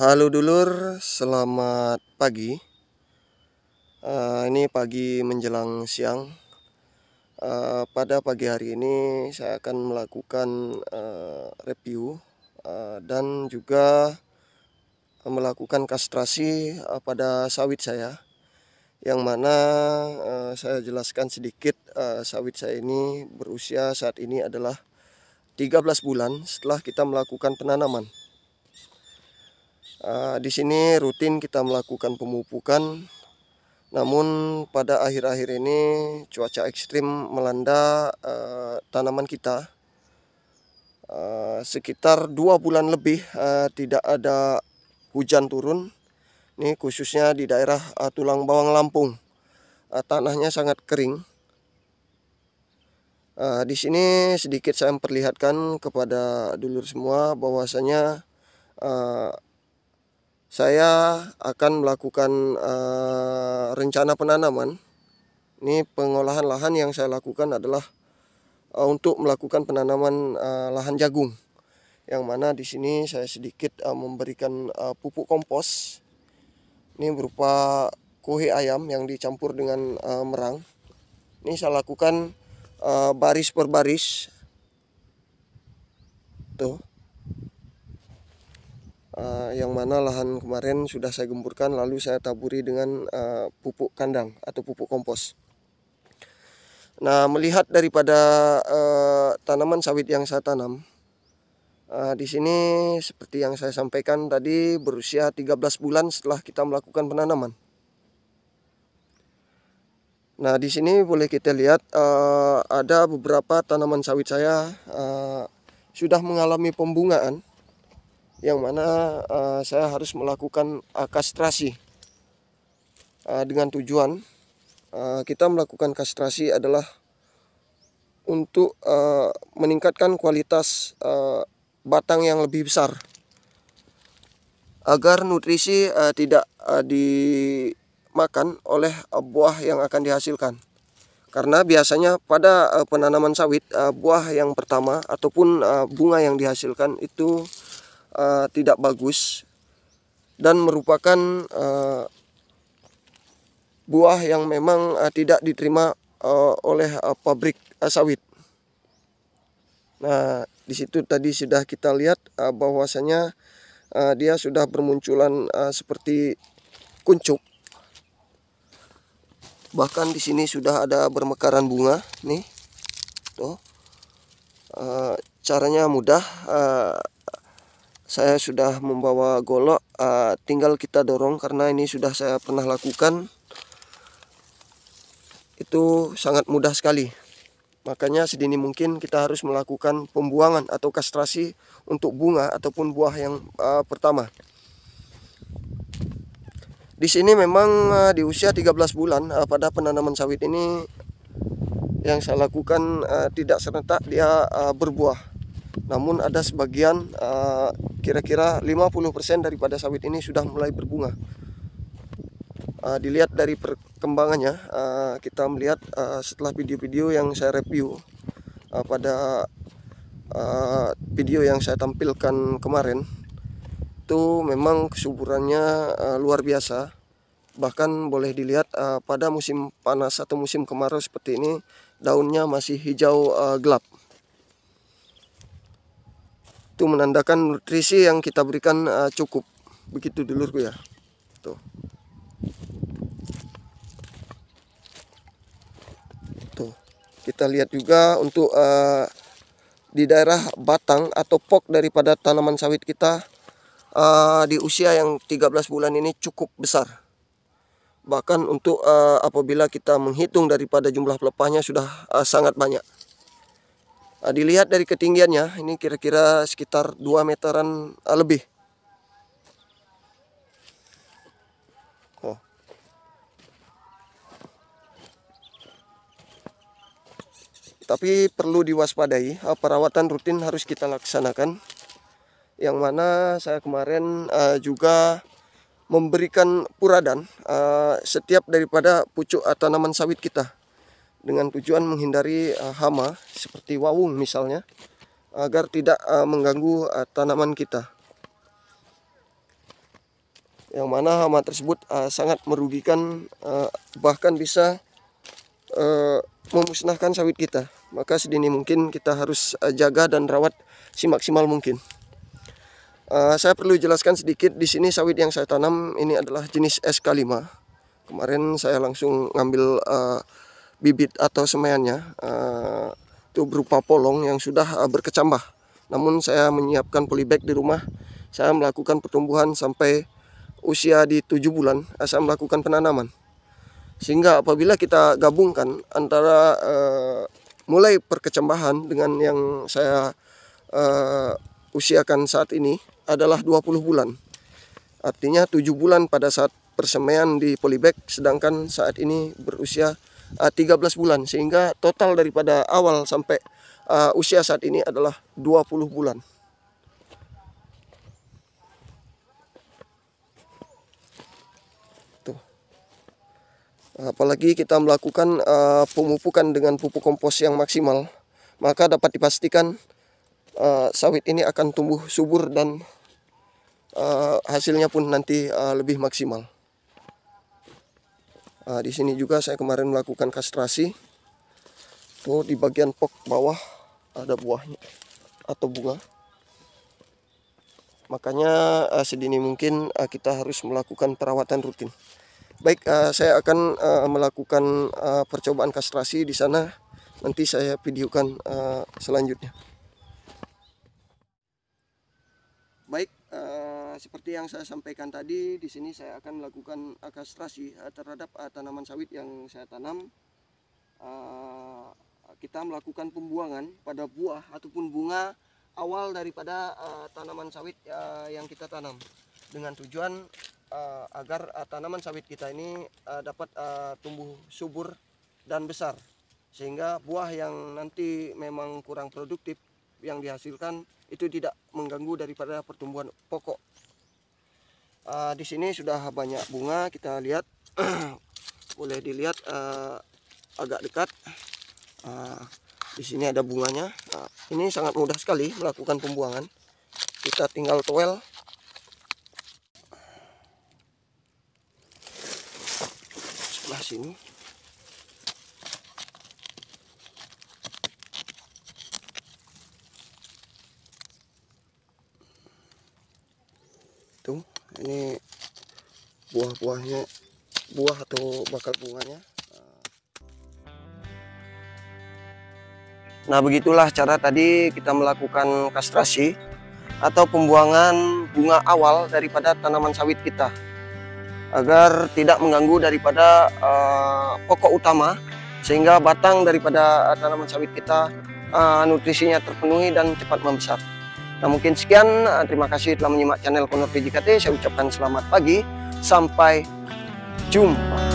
Halo dulur, selamat pagi. Ini pagi menjelang siang. Pada pagi hari ini saya akan melakukan review dan juga melakukan kastrasi pada sawit saya, yang mana saya jelaskan sedikit. Sawit saya ini berusia saat ini adalah 13 bulan setelah kita melakukan penanaman. Di sini rutin kita melakukan pemupukan, namun pada akhir-akhir ini cuaca ekstrim melanda tanaman kita. Sekitar 2 bulan lebih tidak ada hujan turun. Ini khususnya di daerah Tulang Bawang Lampung. Tanahnya sangat kering. Di sini sedikit saya memperlihatkan kepada dulur semua bahwasanya saya akan melakukan rencana penanaman. Ini pengolahan lahan yang saya lakukan adalah untuk melakukan penanaman lahan jagung, yang mana di sini saya sedikit memberikan pupuk kompos. Ini berupa kohe ayam yang dicampur dengan merang. Ini saya lakukan baris per baris. Tuh. Yang mana lahan kemarin sudah saya gemburkan, lalu saya taburi dengan pupuk kandang atau pupuk kompos. Nah, melihat daripada tanaman sawit yang saya tanam, di sini seperti yang saya sampaikan tadi, berusia 13 bulan setelah kita melakukan penanaman. Nah, di sini boleh kita lihat ada beberapa tanaman sawit saya sudah mengalami pembungaan, yang mana saya harus melakukan kastrasi dengan tujuan kita melakukan kastrasi adalah untuk meningkatkan kualitas batang yang lebih besar, agar nutrisi tidak dimakan oleh buah yang akan dihasilkan. Karena biasanya pada penanaman sawit, buah yang pertama ataupun bunga yang dihasilkan itu tidak bagus dan merupakan buah yang memang tidak diterima oleh pabrik sawit. Nah, di situ tadi sudah kita lihat bahwasanya dia sudah bermunculan seperti kuncup. Bahkan di sini sudah ada bermekaran bunga nih. Tuh. Caranya mudah. Saya sudah membawa golok, tinggal kita dorong karena ini sudah saya pernah lakukan. Itu sangat mudah sekali. Makanya sedini mungkin kita harus melakukan pembuangan atau kastrasi untuk bunga ataupun buah yang pertama. Di sini memang di usia 13 bulan pada penanaman sawit ini yang saya lakukan tidak serentak dia berbuah. Namun ada sebagian kira-kira 50% daripada sawit ini sudah mulai berbunga. Dilihat dari perkembangannya, kita melihat setelah video-video yang saya review pada video yang saya tampilkan kemarin, itu memang kesuburannya luar biasa. Bahkan boleh dilihat pada musim panas atau musim kemarau seperti ini, daunnya masih hijau gelap. Itu menandakan nutrisi yang kita berikan cukup. Begitu dulurku ya. Tuh. Tuh. Kita lihat juga untuk di daerah batang atau pok daripada tanaman sawit kita di usia yang 13 bulan ini cukup besar. Bahkan untuk apabila kita menghitung daripada jumlah pelepahnya sudah sangat banyak. Dilihat dari ketinggiannya, ini kira-kira sekitar 2 meteran lebih. Oh. Tapi perlu diwaspadai, perawatan rutin harus kita laksanakan. Yang mana saya kemarin juga memberikan puradan setiap daripada pucuk tanaman sawit kita, dengan tujuan menghindari hama seperti wawung misalnya, agar tidak mengganggu tanaman kita. yang mana hama tersebut sangat merugikan, bahkan bisa memusnahkan sawit kita. Maka sedini mungkin kita harus jaga dan rawat semaksimal mungkin. Saya perlu jelaskan sedikit, di sini sawit yang saya tanam ini adalah jenis SK5. Kemarin saya langsung ngambil bibit atau semaiannya, itu berupa polong yang sudah berkecambah. Namun saya menyiapkan polybag di rumah. Saya melakukan pertumbuhan sampai usia di 7 bulan, saya melakukan penanaman. Sehingga apabila kita gabungkan antara mulai perkecambahan dengan yang saya usiakan saat ini adalah 20 bulan. Artinya 7 bulan pada saat persemaian di polybag, sedangkan saat ini berusia 13 bulan. Sehingga total daripada awal sampai usia saat ini adalah 20 bulan. Tuh. Apalagi kita melakukan pemupukan dengan pupuk kompos yang maksimal, maka dapat dipastikan sawit ini akan tumbuh subur dan hasilnya pun nanti lebih maksimal. Di sini juga saya kemarin melakukan kastrasi. Tuh di bagian pok bawah ada buahnya atau bunga. Makanya sedini mungkin kita harus melakukan perawatan rutin. Baik, saya akan melakukan percobaan kastrasi di sana. Nanti saya videokan selanjutnya. Baik, seperti yang saya sampaikan tadi, di sini saya akan melakukan kastrasi terhadap tanaman sawit yang saya tanam. Kita melakukan pembuangan pada buah ataupun bunga awal daripada tanaman sawit yang kita tanam, dengan tujuan agar tanaman sawit kita ini dapat tumbuh subur dan besar, sehingga buah yang nanti memang kurang produktif yang dihasilkan itu tidak mengganggu daripada pertumbuhan pokok. Di sini sudah banyak bunga, kita lihat. Boleh dilihat agak dekat. Di sini ada bunganya. Ini sangat mudah sekali melakukan pembuangan. Kita tinggal towel. Sebelah sini. Tuh, ini buah-buahnya, buah atau bakal bunganya. Nah, begitulah cara tadi kita melakukan kastrasi atau pembuangan bunga awal daripada tanaman sawit kita, agar tidak mengganggu daripada pokok utama, sehingga batang daripada tanaman sawit kita nutrisinya terpenuhi dan cepat membesar. Nah, mungkin sekian. Terima kasih telah menyimak channel Konor PJKT. Saya ucapkan selamat pagi. Sampai jumpa.